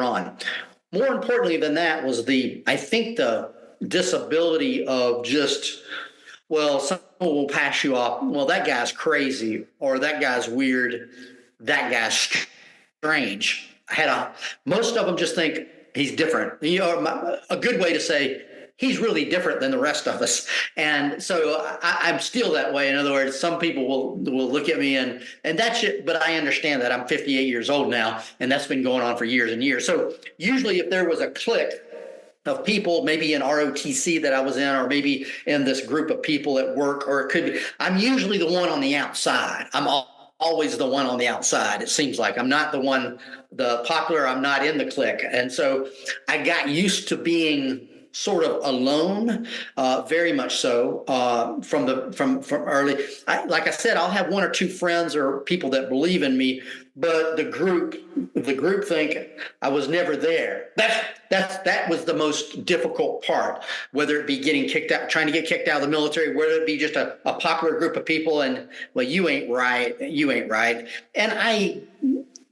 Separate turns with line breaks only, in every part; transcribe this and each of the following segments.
on. More importantly than that was I think the disability of just, well, someone will pass you off. Well, that guy's crazy, or that guy's weird, that guy's strange. Most of them just think he's different. A good way to say he's really different than the rest of us. And so I'm still that way. In other words, some people will look at me and that's it. But I understand that I'm 58 years old now, and that's been going on for years and years. So usually if there was a clique of people, maybe in ROTC that I was in, or maybe in this group of people at work, or it could be, I'm usually the one on the outside. I'm always the one on the outside. It seems like I'm not the popular, I'm not in the clique. And so I got used to being sort of alone, very much so, from early. Like I said, I'll have one or two friends or people that believe in me, but the group think I was never there. That was the most difficult part, whether it be getting kicked out, trying to get kicked out of the military, whether it be just a popular group of people and, well, you ain't right. And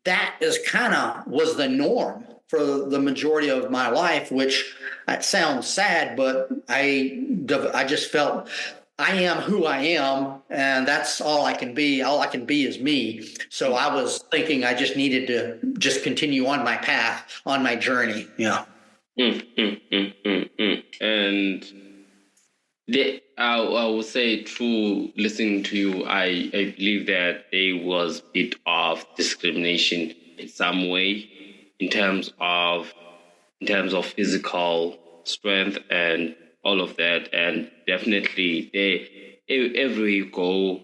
that is kind of was the norm for the majority of my life, which that sounds sad, but I just felt I am who I am, and that's all I can be. All I can be is me. So I was thinking I just needed to just continue on my path, on my journey. Yeah.
And I would say, through listening to you, I believe that there was a bit of discrimination in some way in terms of physical strength and all of that. And definitely everywhere you go,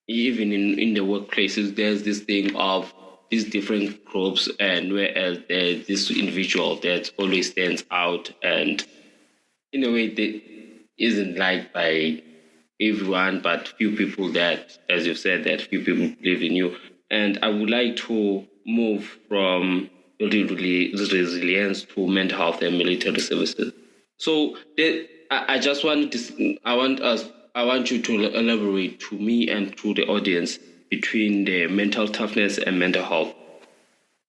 even in the workplaces, there's this thing of these different groups, and whereas there's this individual that always stands out, and in a way that isn't liked by everyone, but few people that, as you've said, that few people believe in you. And I would like to move from resilience to mental health and military services. So I want you to elaborate to me and to the audience between the mental toughness and mental health.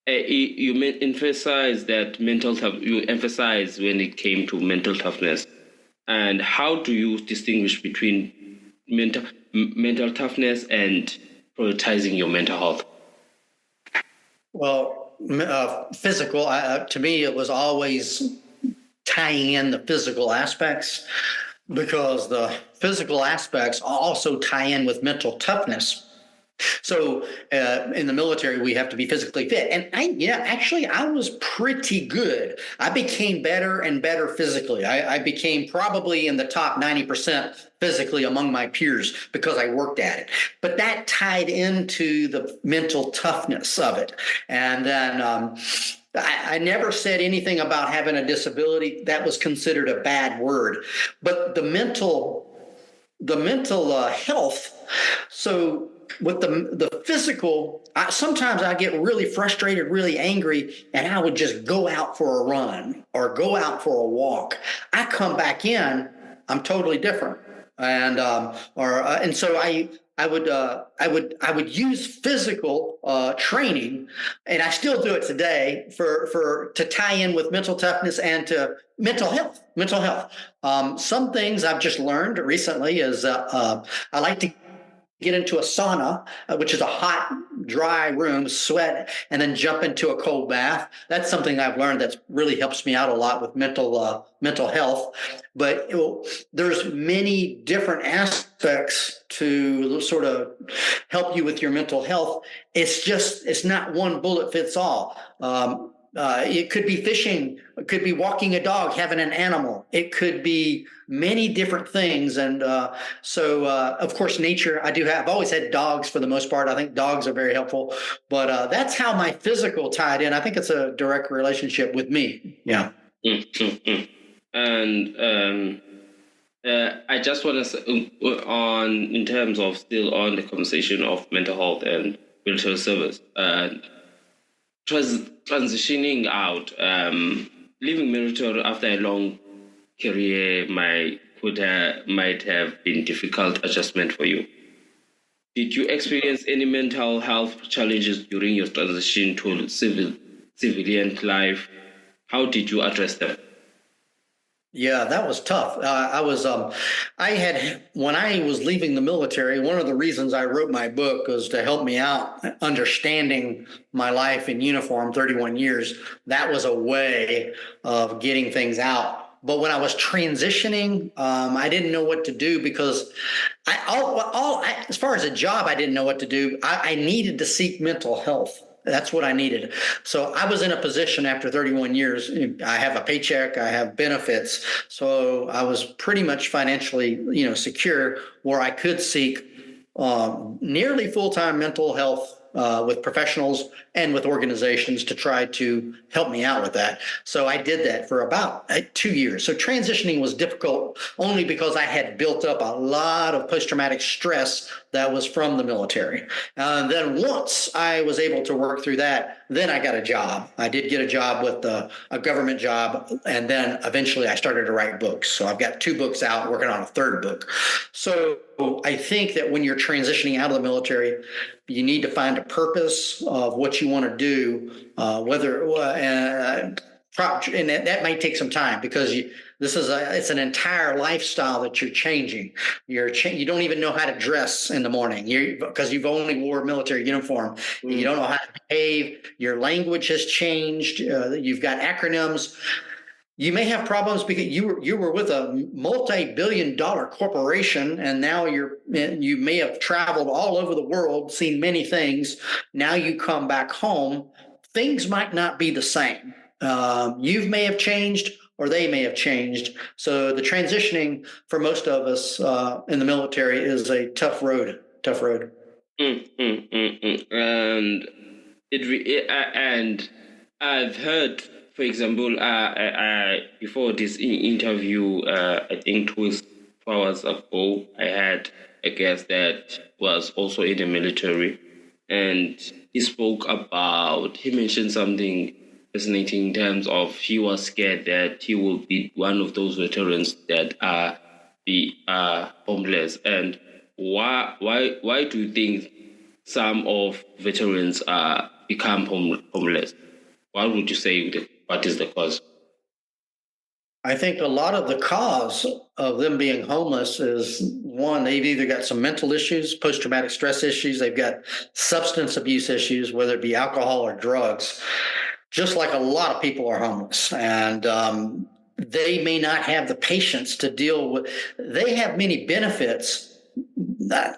You emphasize that you emphasize when it came to mental toughness. And how do you distinguish between mental toughness and prioritizing your mental health?
Well, physical, to me, it was always tying in the physical aspects, because the physical aspects also tie in with mental toughness. So in the military, we have to be physically fit. And I was pretty good. I became better and better physically. I became probably in the top 90% physically among my peers because I worked at it. But that tied into the mental toughness of it. And then I never said anything about having a disability. That was considered a bad word. But the mental health, so with the physical, sometimes I get really frustrated, really angry, and I would just go out for a run or go out for a walk. I come back in, I'm totally different, and so I would use physical training, and I still do it today to tie in with mental toughness and to mental health. Some things I've just learned recently is I like to get into a sauna, which is a hot, dry room, sweat, and then jump into a cold bath. That's something I've learned that really helps me out a lot with mental health. But there's many different aspects to sort of help you with your mental health. It's not one bullet fits all. It could be fishing. It could be walking a dog, having an animal. It could be many different things. And so, of course, nature, I've always had dogs for the most part. I think dogs are very helpful. But that's how my physical tied in. I think it's a direct relationship with me. Yeah.
And I just want to say, in terms of still on the conversation of mental health and military service, transitioning out, leaving military after a long career might have been difficult adjustment for you. Did you experience any mental health challenges during your transition to civilian life. How did you address them?
Yeah, that was tough. When I was leaving the military, one of the reasons I wrote my book was to help me out understanding my life in uniform, 31 years. That was a way of getting things out. But when I was transitioning, I didn't know what to do because as far as a job, I didn't know what to do. I needed to seek mental health. That's what I needed. So I was in a position after 31 years. I have a paycheck, I have benefits. So I was pretty much financially, secure where I could seek nearly full-time mental health with professionals and with organizations to try to help me out with that. So I did that for about 2 years. So transitioning was difficult only because I had built up a lot of post-traumatic stress that was from the military. Then once I was able to work through that, then I got a job. I did get a job with a government job, and then eventually I started to write books. So I've got 2 books out, working on a 3rd book. So I think that when you're transitioning out of the military, you need to find a purpose of what you want to do, and that may take some time because it's an entire lifestyle that you're changing. You don't even know how to dress in the morning because you've only wore military uniform. You don't know how to behave. Your language has changed. You've got acronyms. You may have problems because you were with a multi-billion-dollar corporation, and now you may have traveled all over the world, seen many things. Now you come back home, things might not be the same. You may have changed, or they may have changed. So the transitioning for most of us in the military is a tough road. Tough road.
And I've heard. For example, before this interview, I think 2 hours ago, I had a guest that was also in the military, and he mentioned something fascinating in terms of he was scared that he will be one of those veterans that are homeless. And why do you think some of veterans become homeless? What would you say? What is the cause?
I think a lot of the cause of them being homeless is, one, they've either got some mental issues, post-traumatic stress issues, they've got substance abuse issues, whether it be alcohol or drugs, just like a lot of people are homeless. And they may not have the patience to deal with, they have many benefits. I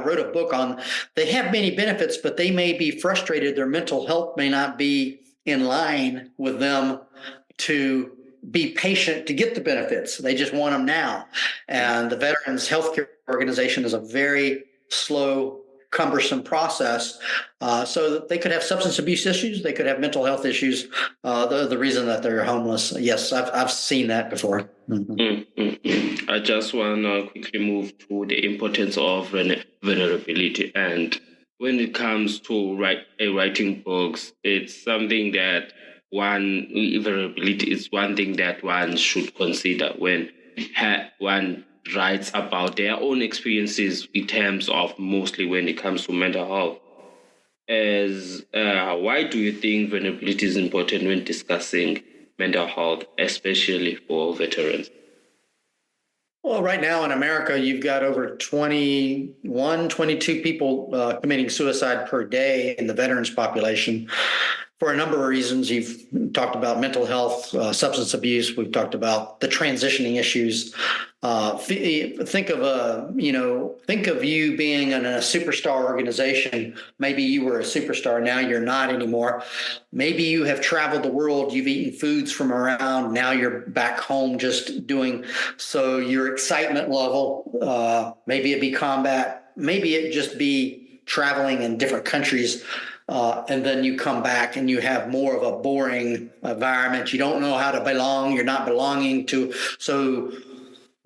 wrote a book on, they have many benefits, but they may be frustrated. Their mental health may not be in line with them to be patient to get the benefits. They just want them now. And the Veterans Healthcare Organization is a very slow, cumbersome process. So that they could have substance abuse issues. They could have mental health issues. The reason that they're homeless. Yes, I've seen that before. Mm-hmm.
I just want to quickly move to the importance of vulnerability. And when it comes to writing books, it's something that vulnerability is one thing that one should consider when one writes about their own experiences in terms of mostly when it comes to mental health. Why do you think vulnerability is important when discussing mental health, especially for veterans?
Well, right now in America, you've got over 21, 22 people committing suicide per day in the veterans population for a number of reasons. You've talked about mental health, substance abuse. We've talked about the transitioning issues. Think of you being in a superstar organization. Maybe you were a superstar. Now you're not anymore. Maybe you have traveled the world. You've eaten foods from around. Now you're back home just doing. So your excitement level, maybe it be combat. Maybe it just be traveling in different countries. And then you come back and you have more of a boring environment. You don't know how to belong. You're not belonging to. So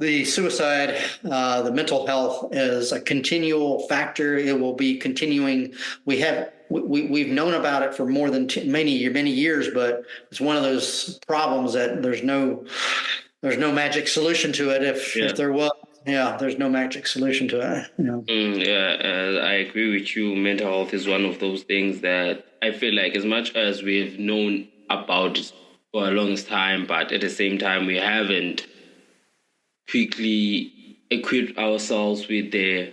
the suicide, the mental health is a continual factor. It will be continuing. We've known about it for more than many years, but it's one of those problems that there's no magic solution to it. If there was, Yeah, there's no magic solution to it.
Yeah, I agree with you. Mental health is one of those things that I feel like, as much as we've known about it for a long time, but at the same time, we haven't quickly equipped ourselves with the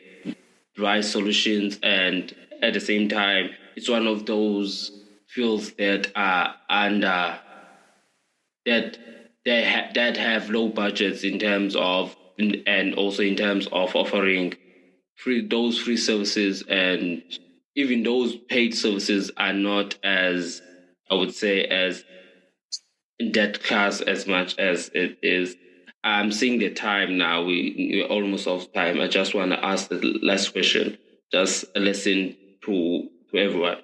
right solutions. And at the same time, it's one of those fields that are under that that have low budgets in terms of, and also in terms of offering free services, and even those paid services are not as, I would say, as in that class as much as it is. I'm seeing the time now. We're almost off time. I just want to ask the last question, just a lesson to everyone.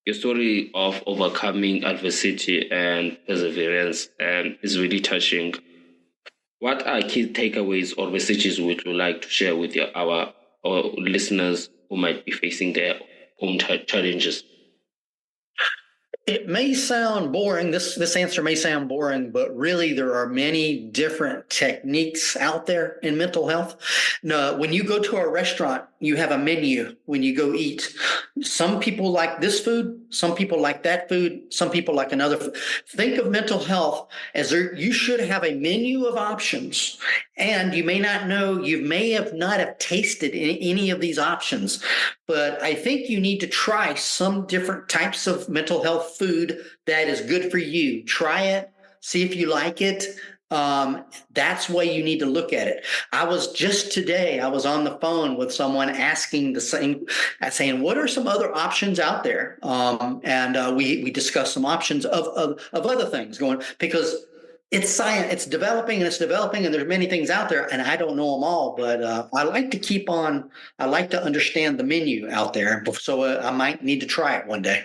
Your story of overcoming adversity and perseverance is really touching. What are key takeaways or messages would you like to share with our listeners who might be facing their own challenges?
It may sound boring. This answer may sound boring, but really there are many different techniques out there in mental health. No, when you go to a restaurant, you have a menu when you go eat. Some people like this food, some people like that food, some people like another food. Think of mental health as you should have a menu of options, and you may not know, you may have not have tasted any of these options. But I think you need to try some different types of mental health food that is good for you. Try it, see if you like it. That's the way you need to look at it. I was on the phone with someone asking the same, saying, what are some other options out there? And we discussed some options of other things going, because it's science, it's developing, and there's many things out there, and I don't know them all, but I like to understand the menu out there. So I might need to try it one day.